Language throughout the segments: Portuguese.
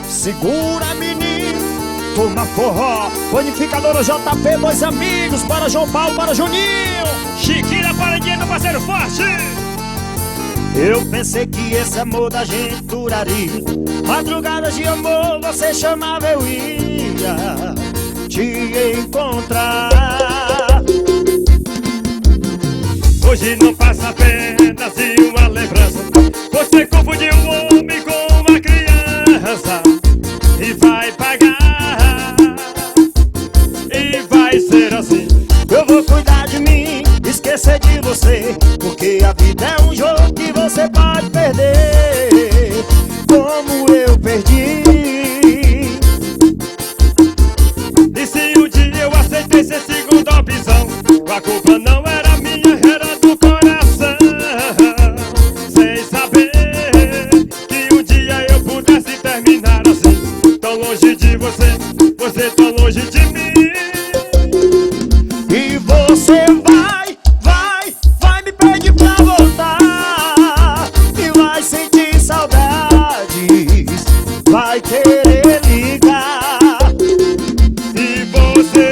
Segura, menino, toma forró. Bonificadora JP, dois amigos, para João Paulo, para Juninho. Chiquinho da paredinha, meu parceiro forte. Eu pensei que esse amor da gente duraria. Madrugadas de amor, você chamava, eu ia te encontrar. Hoje não passa apenas de uma lembrança. Você confundiu um homem com uma criança. E vai pagar. E vai ser assim. Eu vou cuidar de mim, esquecer de você, porque a vida é um jogo que você pode perder, como eu perdi. E se um dia eu aceitei ser segunda opção, a culpa não era minha, era do coração. Sem saber que um dia eu pudesse terminar assim, tão longe de você, você tão longe de mim. E você vai me pedir pra voltar, e vai sentir saudades, vai querer ligar. E você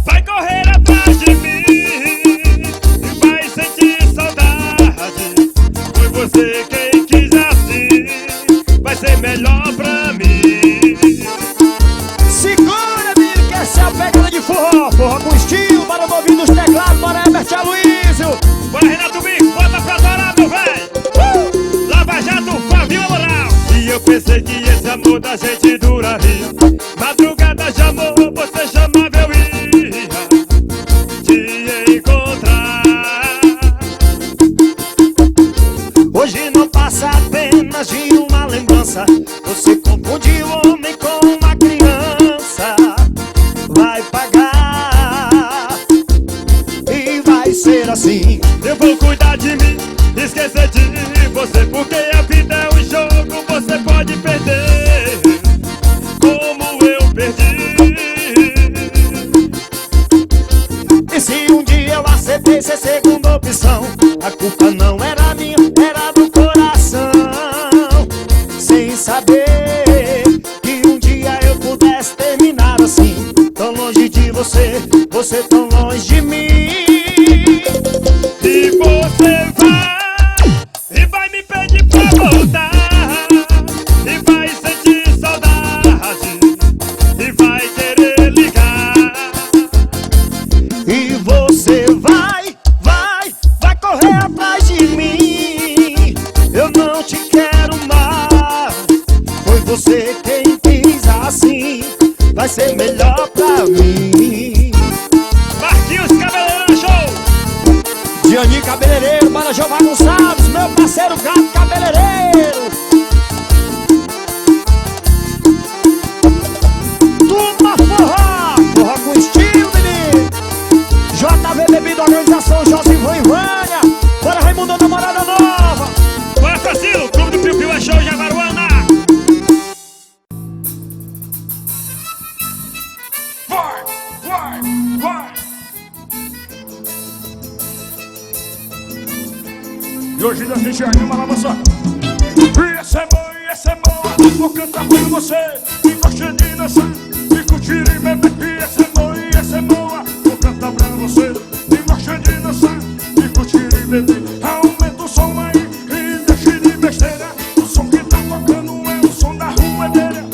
vai correr atrás de mim, e vai sentir saudade. Foi você quem quis assim, vai ser melhor pra mim. Segura, menino, que essa é a pegada de forró. Forró com estilo, para o ouvido dos teclados, para Herbert Aloysio. Bora, Renato Bico, bota pra torar, meu véi. Lava Jato, Fabio Moral. E eu pensei que esse amor da gente duraria. Madrugada de amor, você chamava, eu ia te encontrar. Hoje não passa apenas de uma lembrança. Você confundiu o homem com uma criança. Vai pagar, e vai ser assim. Eu vou cuidar de mim, esquecer de você, porque a vida é um jogo, você pode perder, como eu perdi. E se um dia eu aceitei ser segunda opção, a culpa não era minha, era do coração. Sem saber que um dia eu pudesse terminar assim, tão longe de você, você tão longe de mim. E você vai me pedir pra voltar, e vai sentir saudade, e vai querer ligar. E você vai correr atrás de mim. Eu não te quero mais, foi você quem quis assim, vai ser melhor pra mim. Marquinhos Cabeleireiro Show. Gianni Cabeleireiro, para Jeová Gonçalves, meu parceiro Gato Cabeleireiro. Turma forró, forró com estilo, menino. JV Bebida, organização Josivan e Vânia. Bora, Raimundo, namorada nova. Bora, Facilo, Clube do Piu Piu é show, Jaguaruana. Vai. E hoje a gente anima na moça. E essa é boa, vou cantar pra você. E gosta de dançar, e curtir e beber. E essa é boa, vou cantar pra você. E gosta de dançar, e curtir e beber. Aumenta o som aí e deixe de besteira. O som que tá tocando é o som da ruedeira.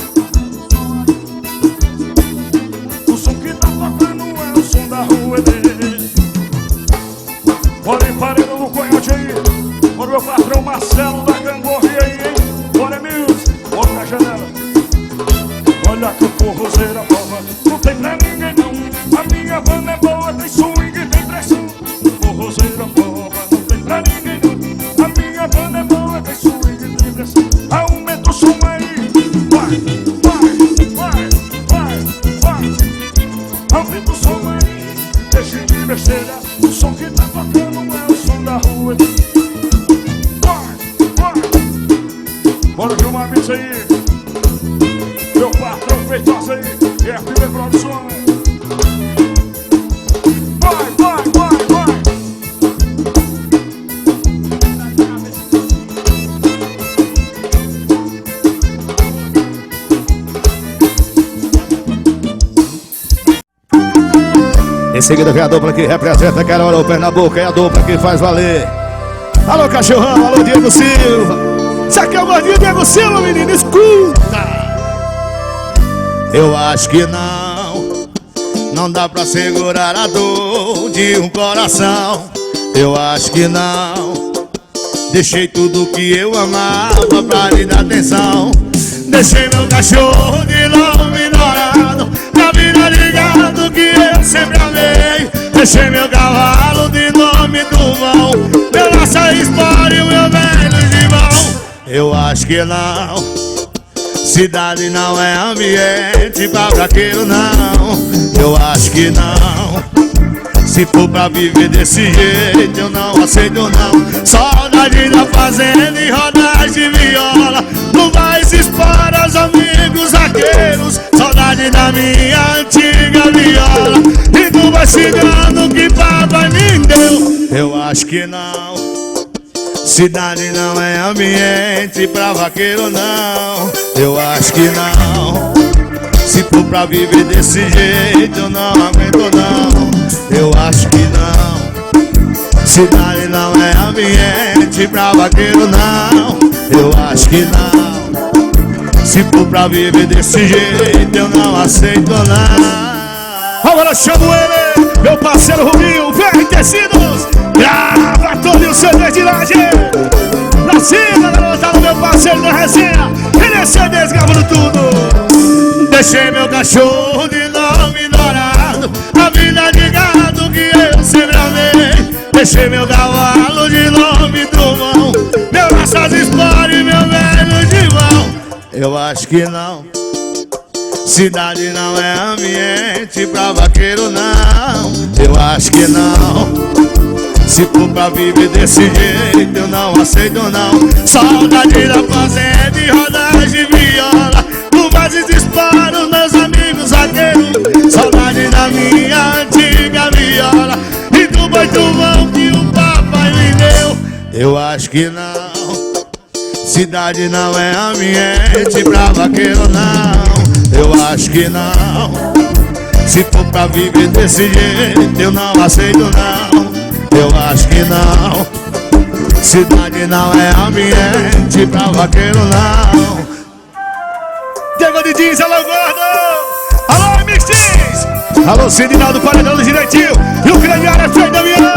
O som que tá tocando é o som da ruedeira. Olha em parede no coiote aí. Olha o meu patrão Marcelo da Gangorria aí, hein? Olha, Mills, olha na janela. Olha que o forrozeiro prova, não tem pra ninguém não. A minha banda é boa, tem swing, tem pressão. O forrozeiro prova, não tem pra ninguém não. A minha banda é boa, tem swing, tem pressão. Aumenta o som aí. Vai. Aumenta o som aí, deixe de besteira. O som que tá tocando é o som da rua. Bora de uma missa aí. Meu patrão Feitosa aí. E a primeira produção. Vai. seguida vem a dupla que representa Carol Pernambuco. É a dupla que faz valer. Alô, cachorrão, alô, Diego Silva. Isso aqui é o gordinho Diego Silva, menino, escuta. Eu acho que não dá pra segurar a dor de um coração. Eu acho que não. Deixei tudo que eu amava pra lhe dar atenção. Deixei meu cachorro de nome ignorado, pra virar ligado que eu sempre amei. Deixei meu cavalo de nome do vão, meu laço espora e o meu velho gibão. Eu acho que não. Cidade não é ambiente pra braqueiro, não. Eu acho que não. Se for pra viver desse jeito, eu não aceito, não. Saudade da fazenda e rodagem de viola, no mais espora os amigos vaqueiros. Saudade da minha antiga viola e do vacilando que papai me deu. Eu acho que não. Cidade não é ambiente pra vaqueiro, não. Eu acho que não. Se for pra viver desse jeito, eu não aguento, não. Eu acho que não. Cidade não é ambiente pra vaqueiro, não. Eu acho que não. Se for pra viver desse jeito, eu não aceito, não. Agora chamo ele, meu parceiro Rubinho, VR Tecidos. Grava todo o CD de laje. Na cima, garota, no meu parceiro da resenha. Ele é CDs gravando tudo. Deixei meu cachorro de nome dourado, a vida de gado que eu sempre amei. Deixei meu cavalo de nome Drummão, meu laço de espora e meu velho gibão. Eu acho que não. Cidade não é ambiente pra vaqueiro, não. Eu acho que não. Se for pra viver desse jeito, eu não aceito, não. Saudade da fazenda e rodagem de viola, no vaso disparo meus amigos vaqueiros. Saudade da minha antiga viola e do boi trovão que o papai me deu. Eu acho que não. Cidade não é ambiente pra vaqueiro, não. Eu acho que não. Se for pra viver desse jeito, eu não aceito, não. Eu acho que não. Cidade não é ambiente pra vaqueiro, não. Diego de Jeans, alô gordo. Alô MX Jeans. Alô Sidinaldo Paredão do Direitinho. E o grande área Frei Damião.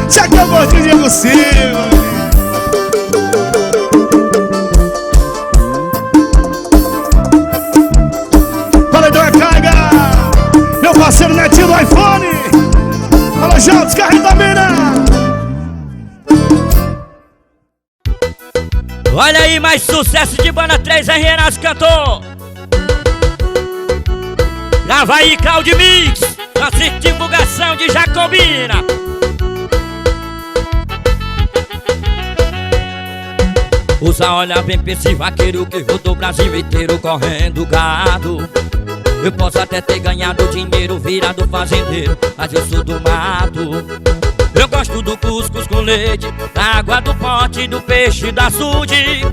Já que é o gordinho Diego Silva. Paredão é carga. Meu parceiro Netinho do iPhone. Alô, João, descarrega da mina. Olha aí, mais sucesso de banda 3 R. Renato cantor. Grava aí, Claudio Mix, nossa divulgação de Jacobina. Usa, olha bem pra esse vaqueiro que rodou o Brasil inteiro correndo gado. Eu posso até ter ganhado dinheiro virado fazendeiro, mas eu sou do mato. Eu gosto do cuscuz com leite, da água do pote, do peixe, da açude.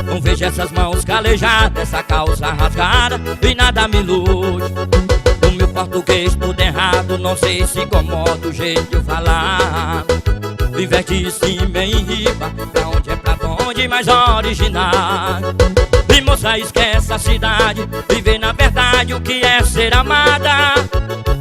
Não vejo essas mãos calejadas, essa calça rasgada e nada me ilude. No meu português tudo errado, não sei se incomoda o jeito de eu falar. Viver de cima em riba, pra onde é pra onde, mais original. E moça, esquece a cidade, viver na verdade o que é ser amada.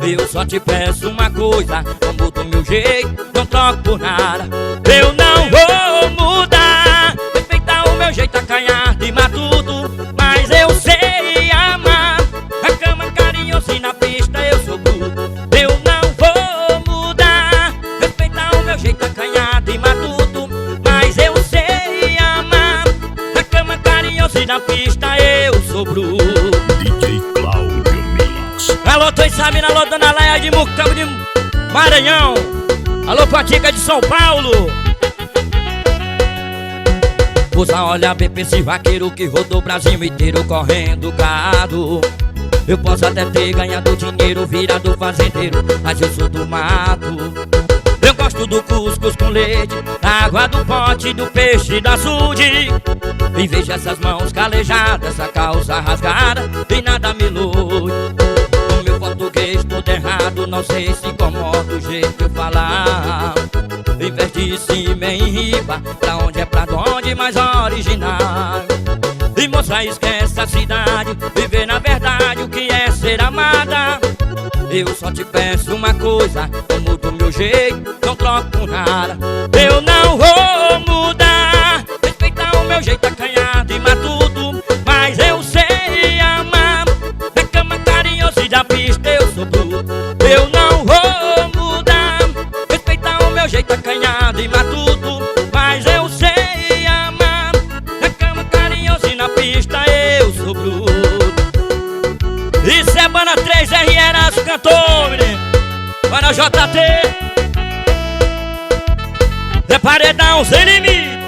Eu só te peço uma coisa, não mudo o meu jeito, não troco por nada. Eu não vou mudar, respeitar o meu jeito acanhado e matuto, mas eu sei amar. A cama carinhosa e na pista eu sou bruto. Eu não vou mudar, respeitar o meu jeito acanhado e matuto, mas eu sei amar. A cama carinhosa e na pista eu sou bruto. DJ Claudio Mix. Alô, Toy Sabina, alô, Dona Leia de Mucamo de Maranhão. Alô, Patica de São Paulo. Usa, olha bem pra esse vaqueiro que rodou o Brasil inteiro correndo gado. Eu posso até ter ganhado dinheiro virado fazendeiro, mas eu sou do mato. Eu gosto do cuscuz com leite, da água do pote, do peixe, da açude. E vejo essas mãos calejadas, essa calça rasgada e nada me ilude. No meu português todo errado, não sei se incomoda do jeito que eu falar. Em vez de cima em riba, pra onde é pra onde mais original. E moça, esquece a cidade, viver na verdade o que é ser amada. Eu só te peço uma coisa, eu mudo o meu jeito, não troco por nada. Eu não vou mudar, respeitar o meu jeito acanhado e matuto, mas eu sei amar. Na cama carinhosa e da pista eu sou bruto. Eu não vou mudar, respeitar o meu jeito acanhado e matuto, mas eu sei amar. Na cama carinhosa e na pista eu sou bruto. Isso é banda 3R Aço cantor, menino. Para JT é paredão sem limite.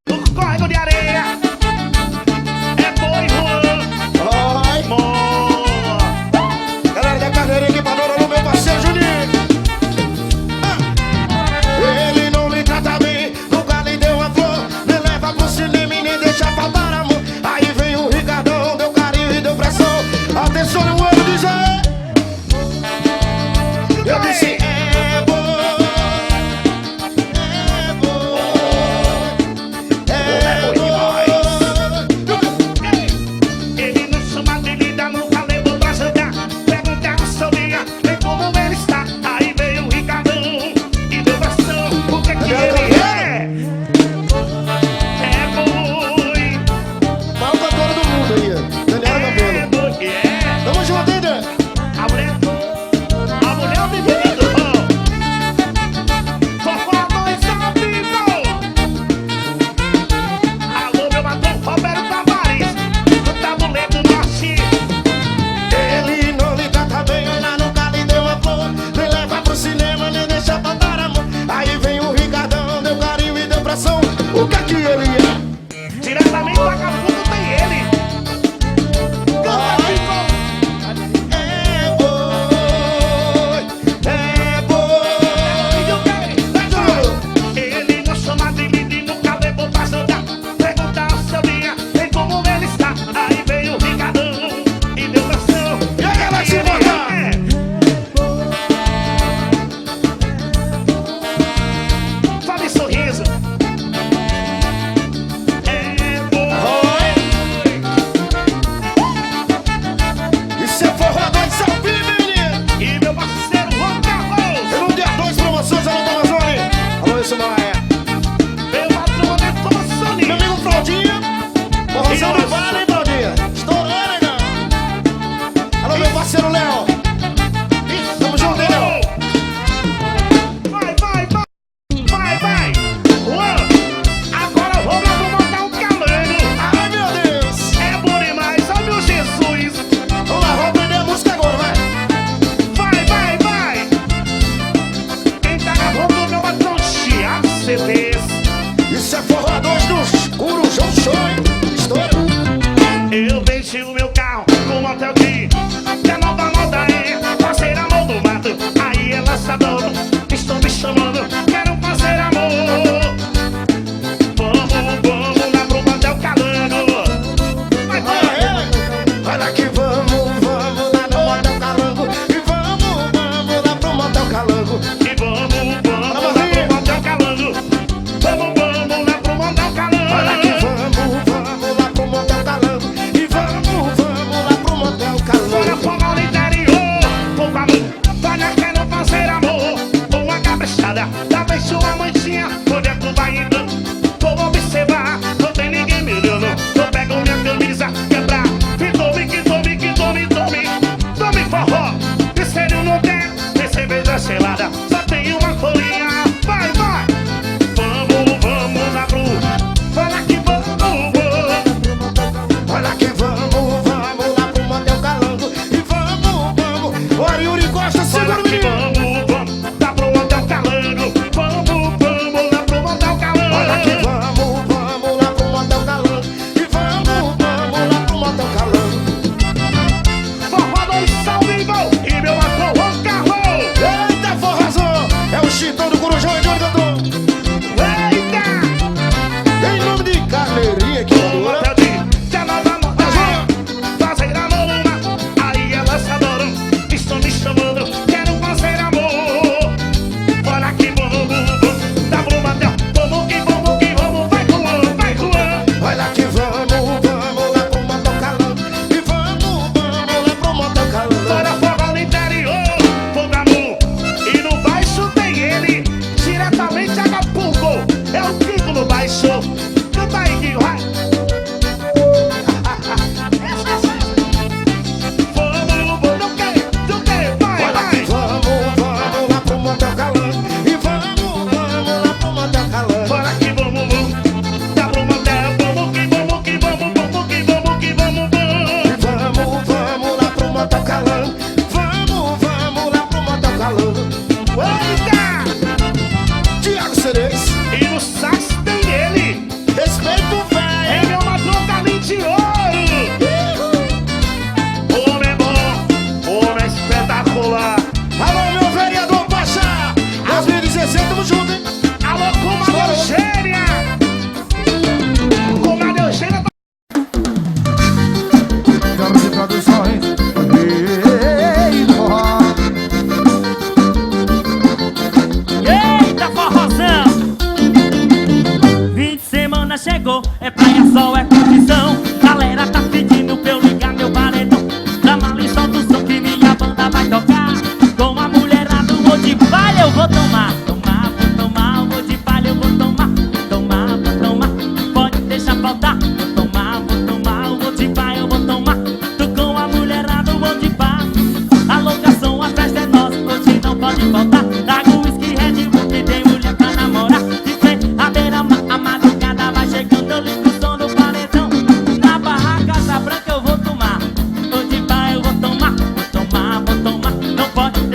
No córrego de areia é boi Juan. Ai, mó. Galera da carreira equipadora no meu parceiro Juninho. Ele não me trata bem, nunca lhe deu uma flor, me leva pro cinema e nem deixa faltar amor. Aí vem o Ricardão, deu carinho e deu pressão. Atenção, eu amo dizer. Eu disse é boi.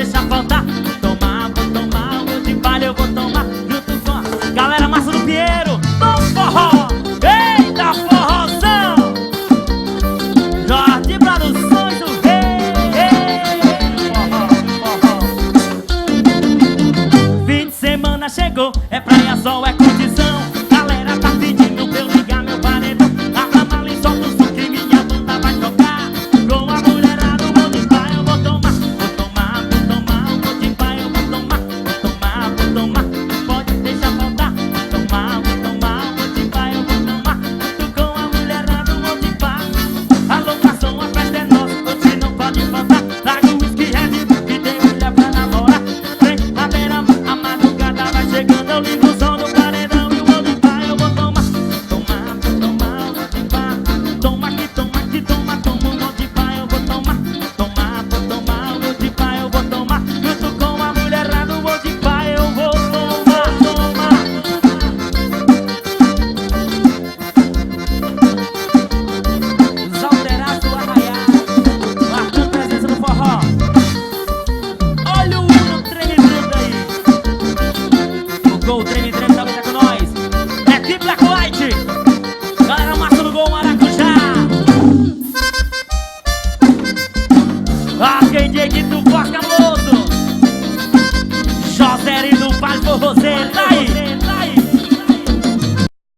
deixar faltar. Vou tomar, o de palha eu vou tomar. Junto com a galera massa do Pinheiro. Vamos forró, eita forrozão. Jorge Produções do Rei. Forró. Fim de semana chegou, é pra